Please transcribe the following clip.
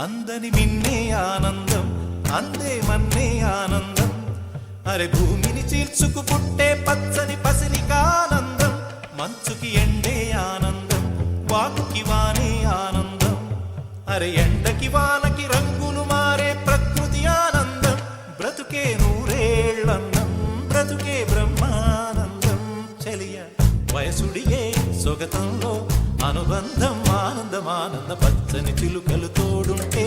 అందని మిన్నే ఆనందం, అందే మన్నే ఆనందం. అరే భూమిని చీల్చుకు పుట్టే పచ్చని పసిరికానందం. మంచుకి ఎండే ఆనందం, వాకుకి వానే ఆనందం. అరే ఎండకి వానకి రంగులు మారే ప్రకృతి ఆనందం. బ్రతుకే నూరేళ్ళన్నం, బ్రతుకే బ్రహ్మానందం. చెలియ వయసుడియే సొగతంలో అనుబంధం ఆనందం. ఆనంద పచ్చని చిలుకలు తోడుంటే